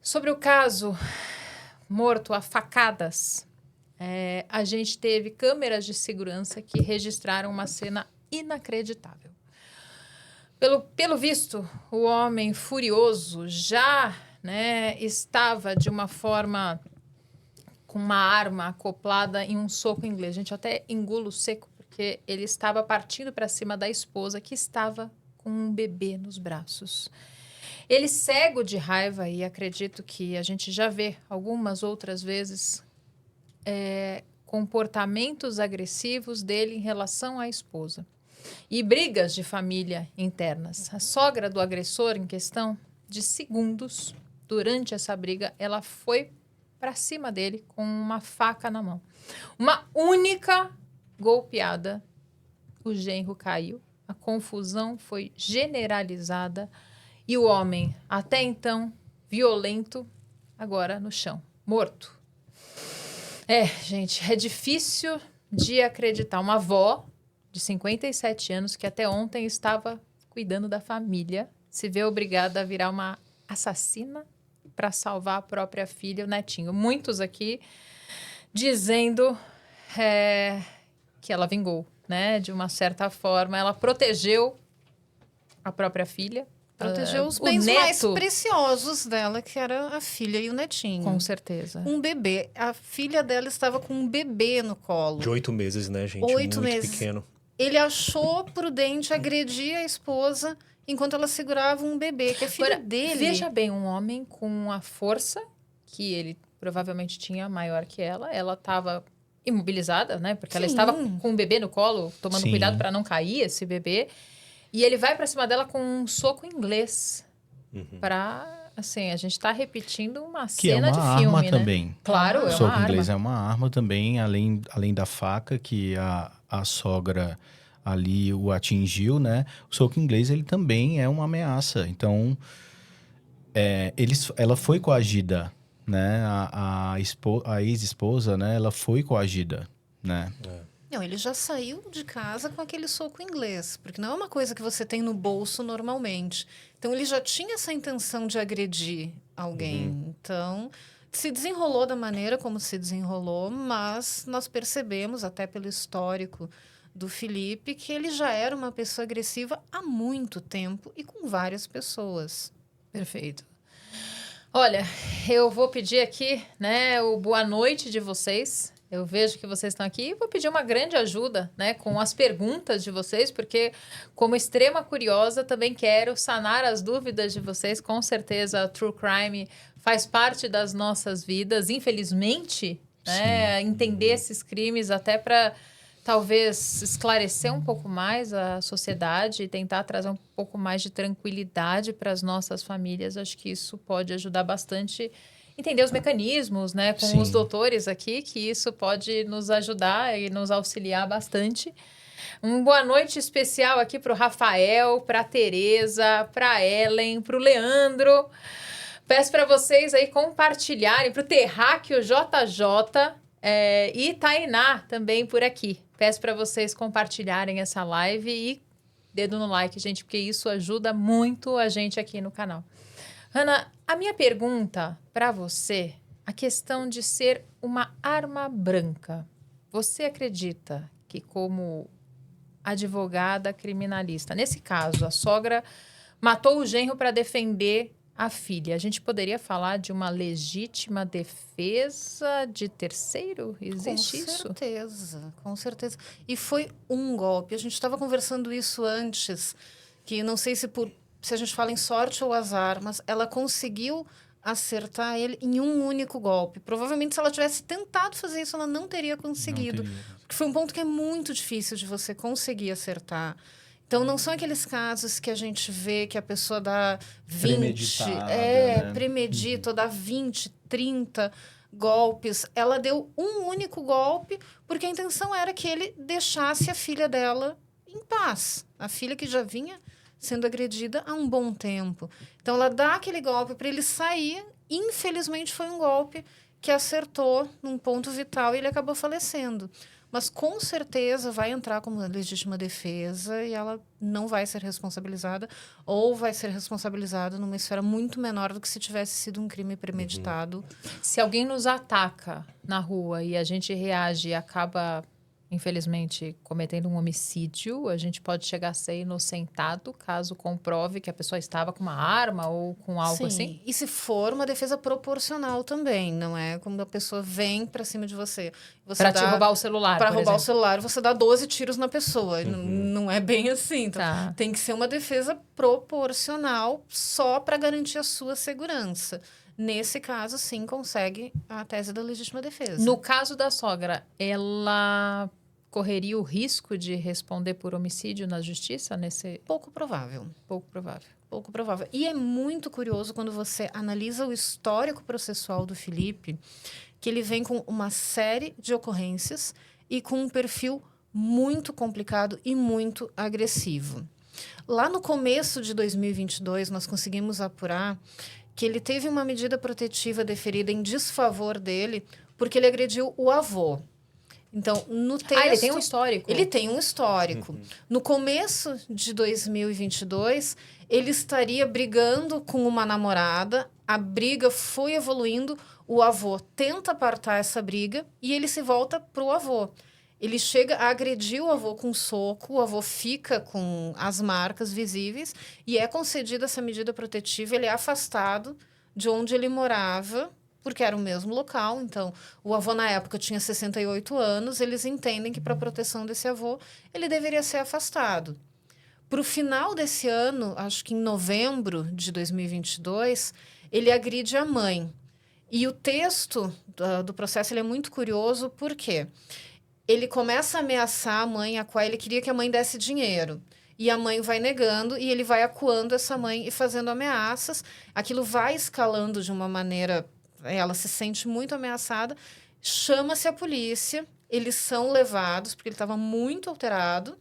Sobre o caso morto a facadas, a gente teve câmeras de segurança que registraram uma cena inacreditável. Pelo visto, o homem furioso já, estava de uma forma com uma arma acoplada em um soco inglês. A gente até engula o seco, porque ele estava partindo para cima da esposa, que estava com um bebê nos braços. Ele cego de raiva, e acredito que a gente já vê algumas outras vezes comportamentos agressivos dele em relação à esposa. E brigas de família internas. A sogra do agressor em questão, de segundos, durante essa briga, ela foi para cima dele com uma faca na mão. Uma única golpeada, o genro caiu, a confusão foi generalizada e o homem, até então violento, agora no chão, morto. Gente, é difícil de acreditar. Uma avó de 57 anos, que até ontem estava cuidando da família, se vê obrigada a virar uma assassina para salvar a própria filha, o netinho. Muitos aqui dizendo que ela vingou, de uma certa forma. Ela protegeu a própria filha. Protegeu os bens mais preciosos dela, que era a filha e o netinho. Com certeza. Um bebê. A filha dela estava com um bebê no colo. De 8 meses, né, gente? 8 Muito meses. pequeno. Ele achou prudente agredir a esposa enquanto ela segurava um bebê, que é filho Agora, dele. Veja bem, um homem com a força que ele provavelmente tinha maior que ela. Ela estava imobilizada, porque ela estava com um bebê no colo, tomando cuidado para não cair esse bebê. E ele vai para cima dela com um soco inglês. Assim, a gente está repetindo uma cena de filme, Que é uma arma também. Claro, é uma arma. O soco inglês é uma arma também, além da faca que a sogra ali o atingiu, né? O soco inglês, ele também é uma ameaça. Então, ela foi coagida, né? A ex-esposa, né? Ela foi coagida, né? Não, ele já saiu de casa com aquele soco inglês, porque não é uma coisa que você tem no bolso normalmente. Então, ele já tinha essa intenção de agredir alguém. Então, se desenrolou da maneira como se desenrolou, mas nós percebemos, até pelo histórico do Felipe, que ele já era uma pessoa agressiva há muito tempo e com várias pessoas. Perfeito. Olha, eu vou pedir aqui, o boa noite de vocês. Eu vejo que vocês estão aqui e vou pedir uma grande ajuda, com as perguntas de vocês, porque como extrema curiosa também quero sanar as dúvidas de vocês. Com certeza, a True Crime faz parte das nossas vidas, infelizmente, entender esses crimes até para talvez esclarecer um pouco mais a sociedade e tentar trazer um pouco mais de tranquilidade para as nossas famílias. Acho que isso pode ajudar bastante entender os mecanismos, com os doutores aqui, que isso pode nos ajudar e nos auxiliar bastante. Uma boa noite especial aqui para o Rafael, para a Tereza, para a Ellen, para o Leandro. Peço para vocês aí compartilharem, para o Terráqueo JJ e Tainá também por aqui. Peço para vocês compartilharem essa live e dedo no like, gente, porque isso ajuda muito a gente aqui no canal. Ana, a minha pergunta para você, a questão de ser uma arma branca. Você acredita que como advogada criminalista, nesse caso, a sogra matou o genro para defender a filha, a gente poderia falar de uma legítima defesa de terceiro? Existe isso? Com certeza, com certeza. E foi um golpe. A gente estava conversando isso antes, que não sei se a gente fala em sorte ou azar, mas ela conseguiu acertar ele em um único golpe. Provavelmente, se ela tivesse tentado fazer isso, ela não teria conseguido. Porque foi um ponto que é muito difícil de você conseguir acertar. Então, não são aqueles casos que a gente vê que a pessoa dá 20... premedita, dá 20, 30 golpes. Ela deu um único golpe porque a intenção era que ele deixasse a filha dela em paz. A filha que já vinha sendo agredida há um bom tempo. Então, ela dá aquele golpe para ele sair. Infelizmente, foi um golpe que acertou num ponto vital e ele acabou falecendo. mas com certeza vai entrar como legítima defesa e ela não vai ser responsabilizada ou vai ser responsabilizada numa esfera muito menor do que se tivesse sido um crime premeditado. Se alguém nos ataca na rua e a gente reage e acaba, infelizmente, cometendo um homicídio, a gente pode chegar a ser inocentado caso comprove que a pessoa estava com uma arma ou com algo Sim. assim? E se for uma defesa proporcional também, não é quando a pessoa vem para cima de você. Para te roubar o celular, Para por roubar o exemplo. celular, você dá 12 tiros na pessoa. Não é bem assim. Então, Tá. tem que ser uma defesa proporcional só para garantir a sua segurança. Nesse caso, sim, consegue a tese da legítima defesa. No caso da sogra, ela correria o risco de responder por homicídio na justiça nesse Pouco provável. pouco provável. Pouco provável. E é muito curioso quando você analisa o histórico processual do Felipe, que ele vem com uma série de ocorrências e com um perfil muito complicado e muito agressivo. Lá no começo de 2022, nós conseguimos apurar que ele teve uma medida protetiva deferida em desfavor dele porque ele agrediu o avô. Então, no texto... ele tem um histórico. Ele tem um histórico. No começo de 2022, ele estaria brigando com uma namorada, a briga foi evoluindo, o avô tenta apartar essa briga e ele se volta pro avô. Ele chega a agredir o avô com um soco, o avô fica com as marcas visíveis e é concedida essa medida protetiva, ele é afastado de onde ele morava, porque era o mesmo local. Então, o avô, na época, tinha 68 anos, eles entendem que, para proteção desse avô, ele deveria ser afastado. Para o final desse ano, acho que em novembro de 2022, ele agride a mãe. E o texto do processo ele é muito curioso, porque ele começa a ameaçar a mãe, a qual ele queria que a mãe desse dinheiro. E a mãe vai negando, e ele vai acuando essa mãe e fazendo ameaças. Aquilo vai escalando de uma maneira... Ela se sente muito ameaçada, chama-se a polícia, eles são levados, porque ele estava muito alterado,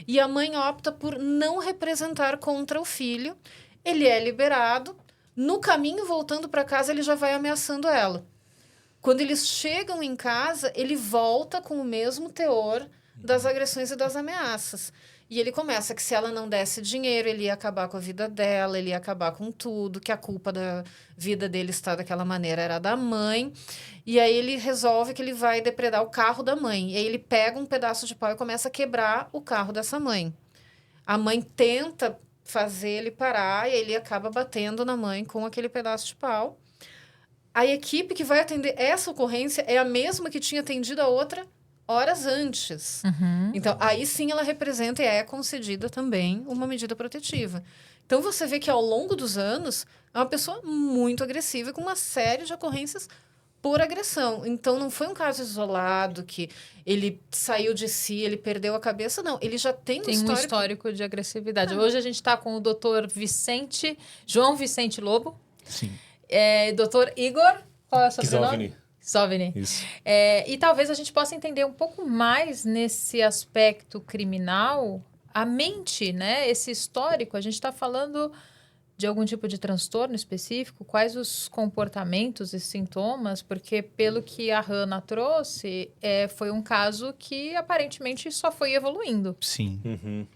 e a mãe opta por não representar contra o filho. Ele é liberado. No caminho, voltando para casa, ele já vai ameaçando ela. Quando eles chegam em casa, ele volta com o mesmo teor das agressões e das ameaças. E ele começa que se ela não desse dinheiro, ele ia acabar com a vida dela, ele ia acabar com tudo, que a culpa da vida dele estar daquela maneira era da mãe. E aí ele resolve que ele vai depredar o carro da mãe. E aí ele pega um pedaço de pau e começa a quebrar o carro dessa mãe. A mãe tenta fazer ele parar e ele acaba batendo na mãe com aquele pedaço de pau. A equipe que vai atender essa ocorrência é a mesma que tinha atendido a outra horas antes. Então, aí sim ela representa e é concedida também uma medida protetiva. Então, você vê que ao longo dos anos é uma pessoa muito agressiva com uma série de ocorrências por agressão. Então, não foi um caso isolado que ele saiu de si, ele perdeu a cabeça. Não, ele já tem um histórico de agressividade. Hoje a gente está com o doutor João Vicente Lobo. Sim. Doutor Igor, qual é o sobrenome? Zovny. Isso. E talvez a gente possa entender um pouco mais nesse aspecto criminal, a mente, né? Esse histórico. A gente está falando de algum tipo de transtorno específico? Quais os comportamentos e sintomas? Porque, pelo que a Hannah trouxe, foi um caso que aparentemente só foi evoluindo. Sim.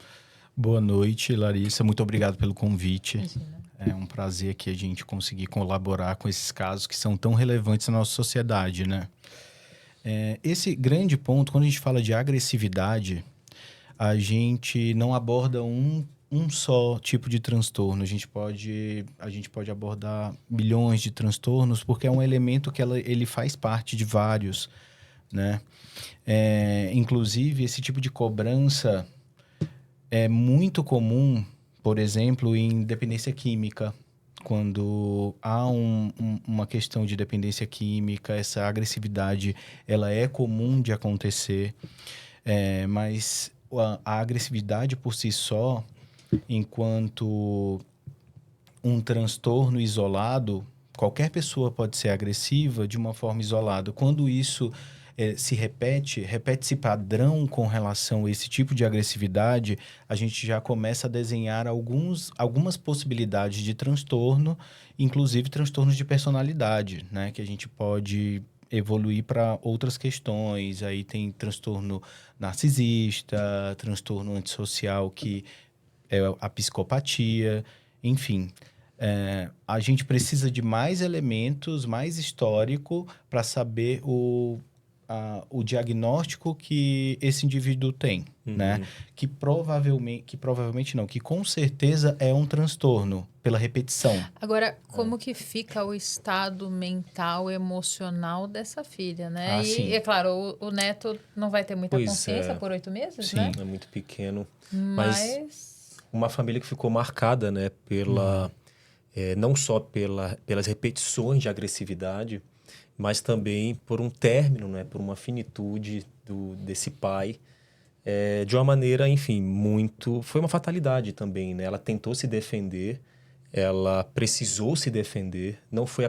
Boa noite, Larissa. Muito obrigado pelo convite. Imagina. É um prazer aqui a gente conseguir colaborar com esses casos que são tão relevantes na nossa sociedade, né? Esse grande ponto, quando a gente fala de agressividade, a gente não aborda um só tipo de transtorno. A gente pode abordar milhões de transtornos, porque é um elemento que ele faz parte de vários, né? Inclusive, esse tipo de cobrança é muito comum, por exemplo, em dependência química. Quando há uma questão de dependência química, essa agressividade ela é comum de acontecer, mas a agressividade por si só, enquanto um transtorno isolado, qualquer pessoa pode ser agressiva de uma forma isolada. Quando isso se repete-se padrão com relação a esse tipo de agressividade, a gente já começa a desenhar algumas possibilidades de transtorno, inclusive transtornos de personalidade, né? Que a gente pode evoluir para outras questões. Aí tem transtorno narcisista, transtorno antissocial, que é a psicopatia, enfim. A gente precisa de mais elementos, mais histórico, para saber o diagnóstico que esse indivíduo tem, né? Que provavelmente não, que com certeza é um transtorno pela repetição. Agora, como que fica o estado mental, emocional dessa filha, né? Sim. É claro, o neto não vai ter muita consciência por 8 meses, Sim. né? É muito pequeno. Mas uma família que ficou marcada, né? Não só pelas repetições de agressividade, mas também por um término, né? Por uma finitude desse pai. De uma maneira, enfim, foi uma fatalidade também, né? Ela tentou se defender, ela precisou se defender. Não foi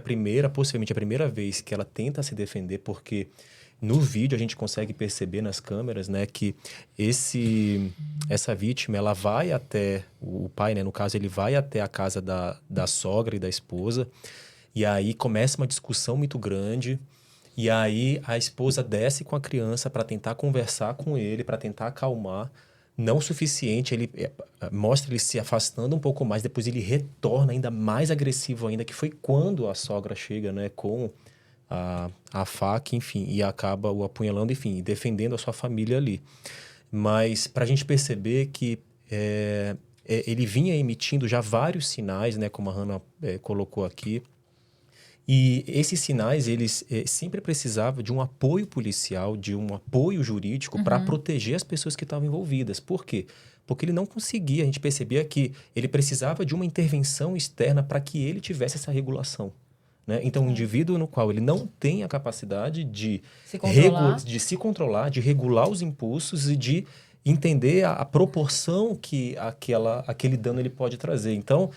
possivelmente a primeira vez que ela tenta se defender, porque no vídeo a gente consegue perceber nas câmeras, né, que essa vítima, ela vai até o pai, né? No caso, ele vai até a casa da sogra e da esposa. E aí começa uma discussão muito grande. E aí a esposa desce com a criança para tentar conversar com ele, para tentar acalmar. Não o suficiente, ele mostra ele se afastando um pouco mais, depois ele retorna ainda mais agressivo ainda, que foi quando a sogra chega, né, com a faca, enfim, e acaba o apunhalando, enfim, defendendo a sua família ali. Mas para a gente perceber que ele vinha emitindo já vários sinais, né, como a Hannah colocou aqui. E esses sinais, eles sempre precisavam de um apoio policial, de um apoio jurídico para proteger as pessoas que estavam envolvidas. Por quê? Porque ele não conseguia, a gente percebia que ele precisava de uma intervenção externa para que ele tivesse essa regulação. Né? Então, um indivíduo no qual ele não tem a capacidade de se controlar, de regular os impulsos e de entender a proporção que aquele dano ele pode trazer. Então,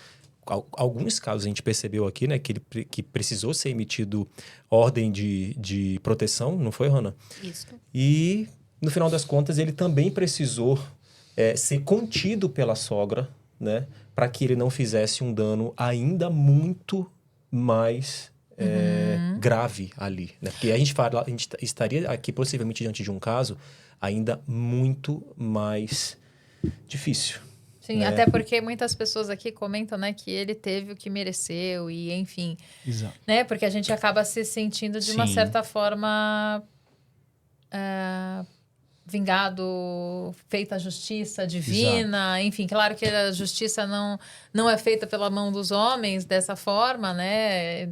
alguns casos a gente percebeu aqui, né, que precisou ser emitido ordem de proteção, não foi, Hannah? Isso. E, no final das contas, ele também precisou ser contido pela sogra, né, para que ele não fizesse um dano ainda muito mais grave ali. Né? Porque a gente estaria aqui possivelmente diante de um caso ainda muito mais difícil. Sim, até porque muitas pessoas aqui comentam, né, que ele teve o que mereceu e, enfim. Exato. Né, porque a gente acaba se sentindo de uma certa forma vingado, feita a justiça divina. Exato. Enfim, claro que a justiça não é feita pela mão dos homens dessa forma, né?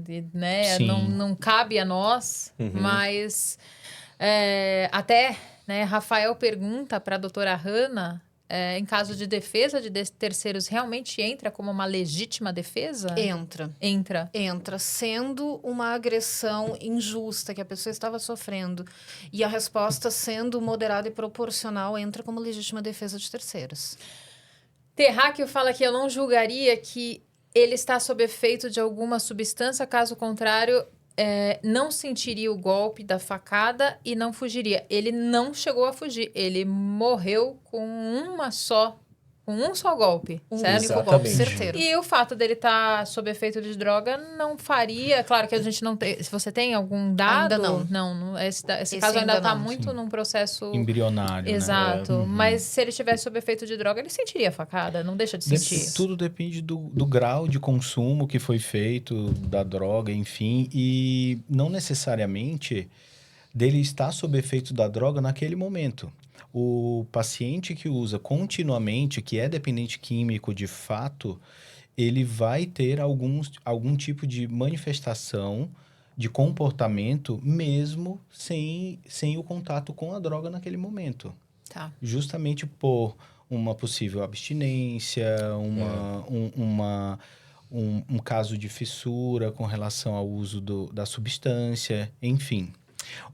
Não cabe a nós, mas até, né, Rafael pergunta para a doutora Hannah, em caso de defesa de terceiros, realmente entra como uma legítima defesa? Entra, sendo uma agressão injusta que a pessoa estava sofrendo. E a resposta sendo moderada e proporcional, entra como legítima defesa de terceiros. Terráqueo fala que eu não julgaria que ele está sob efeito de alguma substância, caso contrário, não sentiria o golpe da facada e não fugiria. Ele não chegou a fugir. Ele morreu com um só golpe, certo? Único golpe certeiro. E o fato dele estar sob efeito de droga não faria... Claro que a gente não tem... Se você tem algum dado... Ainda não. Não, esse caso ainda está muito num processo... embrionário, Exato. né? Mas se ele estivesse sob efeito de droga, ele sentiria a facada. Não deixa de sentir. Tudo depende do grau de consumo que foi feito, da droga, enfim. E não necessariamente dele estar sob efeito da droga naquele momento. O paciente que usa continuamente, que é dependente químico de fato, ele vai ter algum tipo de manifestação de comportamento mesmo sem o contato com a droga naquele momento. Tá. Justamente por uma possível abstinência, um caso de fissura com relação ao uso da substância, enfim.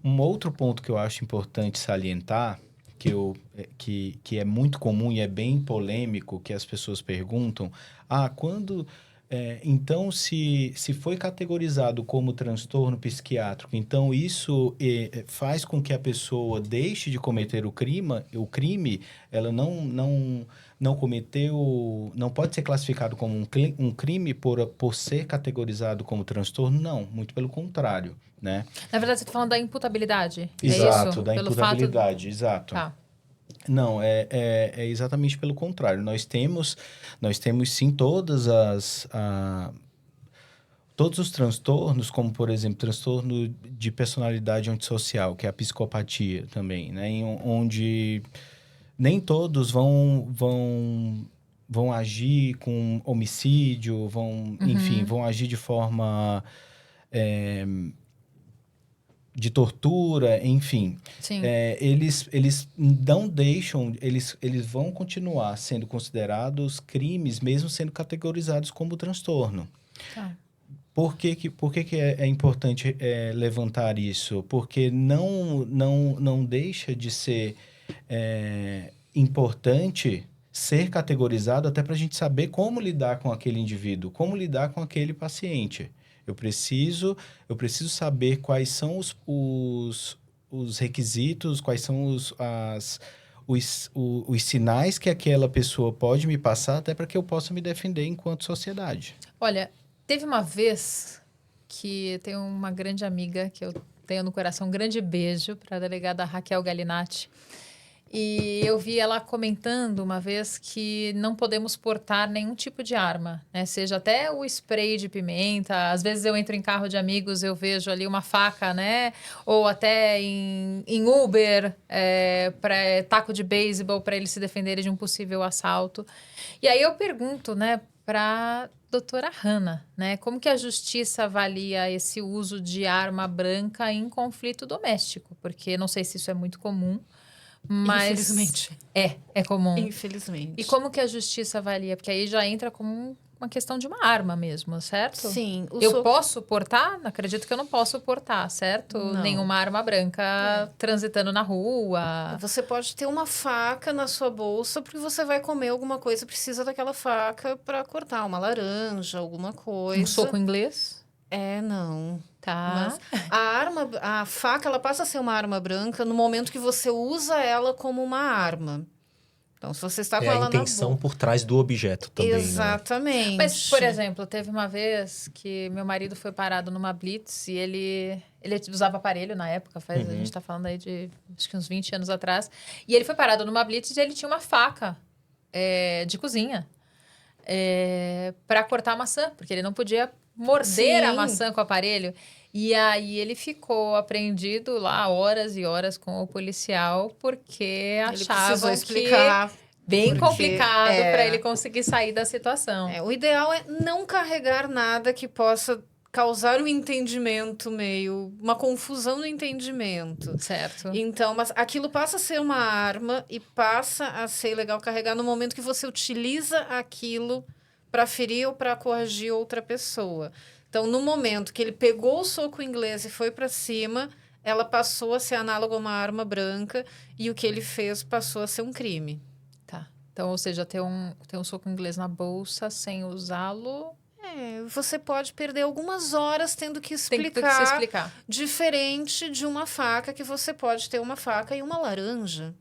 Um outro ponto que eu acho importante salientar, que é muito comum e é bem polêmico, que as pessoas perguntam, quando Então, se foi categorizado como transtorno psiquiátrico, então isso faz com que a pessoa deixe de cometer o crime, ela não cometeu, não pode ser classificado como um crime por ser categorizado como transtorno, não, muito pelo contrário, né? Na verdade, você está falando da imputabilidade. Exato, é isso? da Pelo imputabilidade, exato. Tá. Não, é exatamente pelo contrário. Nós temos sim todos os transtornos, como, por exemplo, transtorno de personalidade antissocial, que é a psicopatia também, né? Onde nem todos vão agir com homicídio, enfim, vão agir de forma de tortura, enfim. Sim. Eles não deixam, eles vão continuar sendo considerados crimes, mesmo sendo categorizados como transtorno. Tá. Por que é importante levantar isso? Porque não deixa de ser importante ser categorizado até para a gente saber como lidar com aquele indivíduo, como lidar com aquele paciente. Eu preciso saber quais são os requisitos, quais são os sinais que aquela pessoa pode me passar, até para que eu possa me defender enquanto sociedade. Olha, teve uma vez que tem uma grande amiga que eu tenho no coração, um grande beijo para a delegada Raquel Galinatti. E eu vi ela comentando uma vez que não podemos portar nenhum tipo de arma, né? Seja até o spray de pimenta. Às vezes eu entro em carro de amigos, eu vejo ali uma faca, né? Ou até em Uber, para taco de beisebol para eles se defenderem de um possível assalto. E aí eu pergunto, né, para doutora Hanna, né? Como que a justiça avalia esse uso de arma branca em conflito doméstico? Porque não sei se isso é muito comum. Mas infelizmente. É comum. Infelizmente. E como que a justiça avalia? Porque aí já entra como uma questão de uma arma mesmo, certo? Sim. Eu posso portar? Acredito que eu não posso portar, certo? Não. Nenhuma arma branca transitando na rua. Você pode ter uma faca na sua bolsa porque você vai comer alguma coisa e precisa daquela faca para cortar uma laranja, alguma coisa. Um soco inglês? Não. Tá. Mas a faca, ela passa a ser uma arma branca no momento que você usa ela como uma arma. Então, se você está com ela na boca... É a intenção por trás do objeto também, Exatamente. né? Mas, por exemplo, teve uma vez que meu marido foi parado numa blitz e ele usava aparelho na época, a gente está falando aí de acho que uns 20 anos atrás, e ele foi parado numa blitz e ele tinha uma faca de cozinha para cortar a maçã, porque ele não podia morder a maçã com o aparelho. E aí ele ficou apreendido lá horas e horas com o policial porque achavam explicar que bem complicado para ele conseguir sair da situação. O ideal é não carregar nada que possa causar um entendimento uma confusão no entendimento. Certo. Então, mas aquilo passa a ser uma arma e passa a ser legal carregar no momento que você utiliza aquilo para ferir ou para corrigir outra pessoa. Então, no momento que ele pegou o soco inglês e foi para cima, ela passou a ser análoga a uma arma branca e o que ele fez passou a ser um crime. Tá. Então, ou seja, ter um soco inglês na bolsa sem usá-lo... Você pode perder algumas horas tendo que explicar, Tem que se explicar. Diferente de uma faca, que você pode ter uma faca e uma laranja.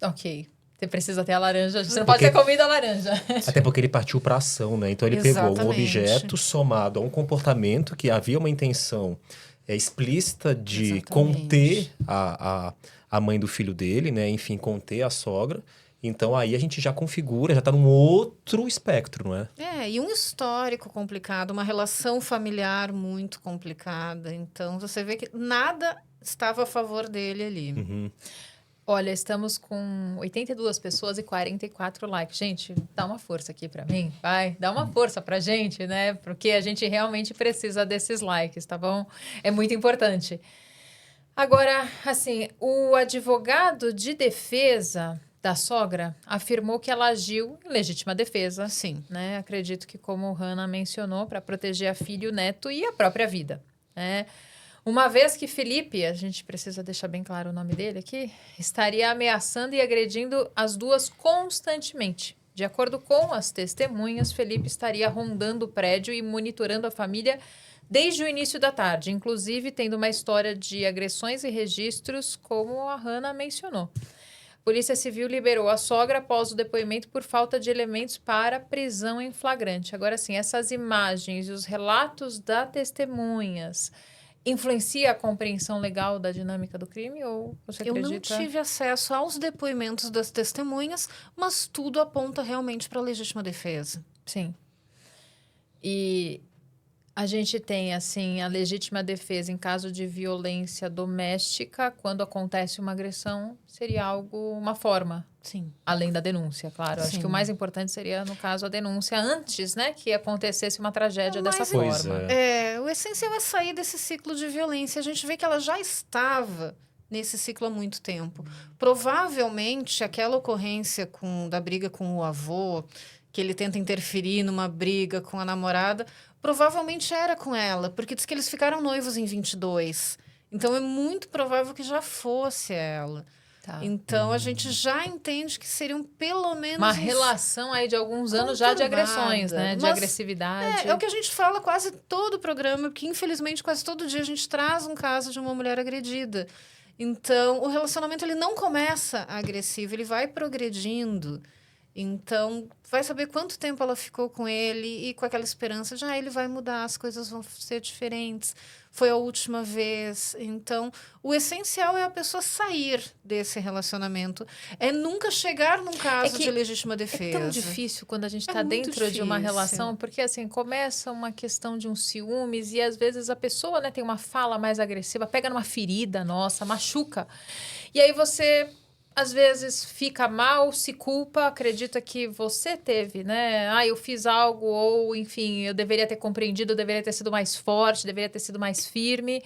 Ok. Você precisa ter a laranja. Você não pode ter comido a laranja. Até porque ele partiu para ação, né? Então ele pegou um objeto somado a um comportamento que havia uma intenção explícita de conter a mãe do filho dele, né? Enfim, conter a sogra. Então aí a gente já configura, já está num outro espectro, não é? E um histórico complicado, uma relação familiar muito complicada. Então você vê que nada estava a favor dele ali. Olha, estamos com 82 pessoas e 44 likes. Gente, dá uma força aqui para mim, vai. Dá uma força pra gente, né? Porque a gente realmente precisa desses likes, tá bom? É muito importante. Agora, assim, o advogado de defesa da sogra afirmou que ela agiu em legítima defesa. Sim. Né? Acredito que, como Hanna mencionou, para proteger a filha, o neto e a própria vida, né? Uma vez que Felipe, a gente precisa deixar bem claro o nome dele aqui, estaria ameaçando e agredindo as duas constantemente, De acordo com as testemunhas, Felipe estaria rondando o prédio e monitorando a família desde o início da tarde, inclusive tendo uma história de agressões e registros, como a Hannah mencionou. Polícia Civil liberou a sogra após o depoimento por falta de elementos para prisão em flagrante. Agora sim, essas imagens e os relatos das testemunhas influencia a compreensão legal da dinâmica do crime ou você acredita? Eu não tive acesso aos depoimentos das testemunhas, mas tudo aponta realmente para a legítima defesa. Sim. E a gente tem, assim, a legítima defesa em caso de violência doméstica, quando acontece uma agressão, seria algo, uma forma. Sim. Além da denúncia, claro. Acho que o mais importante seria, no caso, a denúncia antes, né, que acontecesse uma tragédia dessa forma. O essencial é sair desse ciclo de violência. A gente vê que ela já estava nesse ciclo há muito tempo. Provavelmente, aquela ocorrência da briga com o avô, que ele tenta interferir numa briga com a namorada, provavelmente era com ela, porque diz que eles ficaram noivos em 22. Então, é muito provável que já fosse ela. Tá. Então, a gente já entende que seriam pelo menos... Uma relação aí de alguns anos já de agressões, né? De agressividade. É o que a gente fala quase todo o programa, porque, infelizmente, quase todo dia a gente traz um caso de uma mulher agredida. Então, o relacionamento ele não começa agressivo, ele vai progredindo. Então, vai saber quanto tempo ela ficou com ele e com aquela esperança de ele vai mudar, as coisas vão ser diferentes. Foi a última vez. Então, o essencial é a pessoa sair desse relacionamento. É nunca chegar num caso de legítima defesa. É tão difícil quando a gente está dentro de uma relação, porque assim, começa uma questão de um ciúmes e às vezes a pessoa, né, tem uma fala mais agressiva, pega numa ferida nossa, machuca. E aí você... às vezes fica mal, se culpa, acredita que você teve, né? Eu fiz algo, ou enfim, eu deveria ter compreendido, eu deveria ter sido mais forte, deveria ter sido mais firme,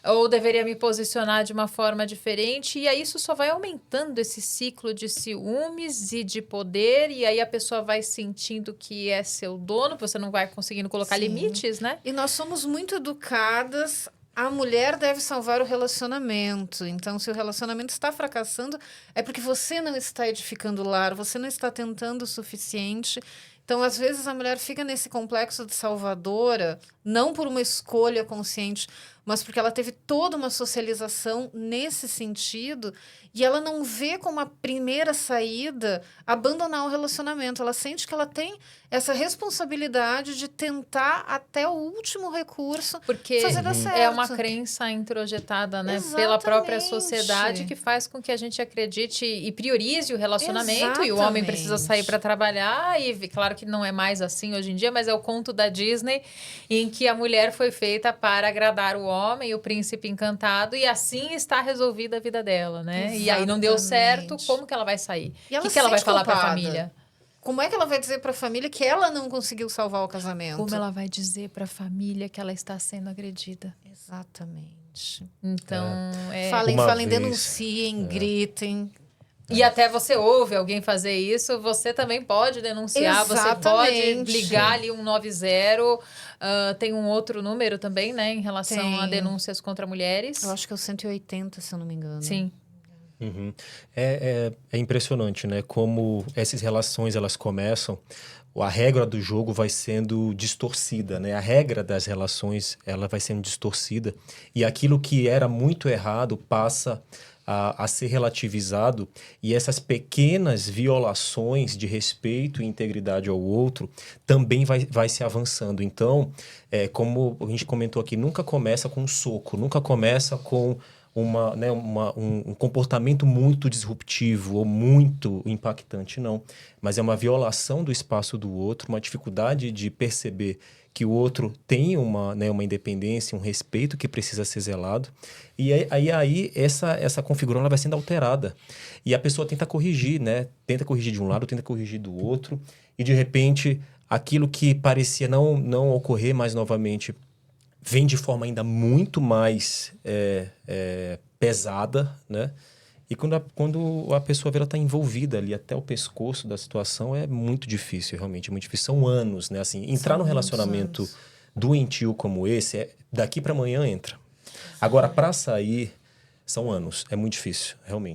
ou deveria me posicionar de uma forma diferente. E aí isso só vai aumentando esse ciclo de ciúmes e de poder, e aí a pessoa vai sentindo que é seu dono, você não vai conseguindo colocar limites, né? E nós somos muito educadas. A mulher deve salvar o relacionamento. Então, se o relacionamento está fracassando, é porque você não está edificando o lar, você não está tentando o suficiente. Então, às vezes, a mulher fica nesse complexo de salvadora, não por uma escolha consciente, mas porque ela teve toda uma socialização nesse sentido e ela não vê como a primeira saída abandonar o relacionamento. Ela sente que ela tem essa responsabilidade de tentar até o último recurso fazer dar certo. É uma crença introjetada, né, pela própria sociedade que faz com que a gente acredite e priorize o relacionamento e o homem precisa sair para trabalhar e claro que não é mais assim hoje em dia, mas é o conto da Disney em que a mulher foi feita para agradar o homem, o príncipe encantado, e assim está resolvida a vida dela, né? Exatamente. E aí não deu certo, como que ela vai sair? O que ela vai falar para a família? Como é que ela vai dizer para a família que ela não conseguiu salvar o casamento? Como ela vai dizer para a família que ela está sendo agredida? Exatamente. Então, falem, denunciem, gritem. E até você ouve alguém fazer isso, você também pode denunciar, você pode ligar ali 190, tem um outro número também, né, em relação a denúncias contra mulheres. Eu acho que é o 180, se eu não me engano. Sim. Uhum. É impressionante, né, como essas relações, elas começam, a regra do jogo vai sendo distorcida, né, a regra das relações, ela vai sendo distorcida, e aquilo que era muito errado passa a ser relativizado, e essas pequenas violações de respeito e integridade ao outro também vai se avançando. Então, como a gente comentou aqui, nunca começa com um soco, nunca começa com um comportamento muito disruptivo ou muito impactante, não. Mas é uma violação do espaço do outro, uma dificuldade de perceber que o outro tem uma independência, um respeito que precisa ser zelado. E aí essa configuração ela vai sendo alterada. E a pessoa tenta corrigir, né? Tenta corrigir de um lado, tenta corrigir do outro. E, de repente, aquilo que parecia não ocorrer mais novamente vem de forma ainda muito mais pesada, né? E quando a pessoa vê, ela está envolvida ali até o pescoço da situação, é muito difícil, realmente, é muito difícil. São anos, né? Assim, entrar num relacionamento doentio como esse, daqui para amanhã entra. Agora, para sair, são anos. É muito difícil, realmente.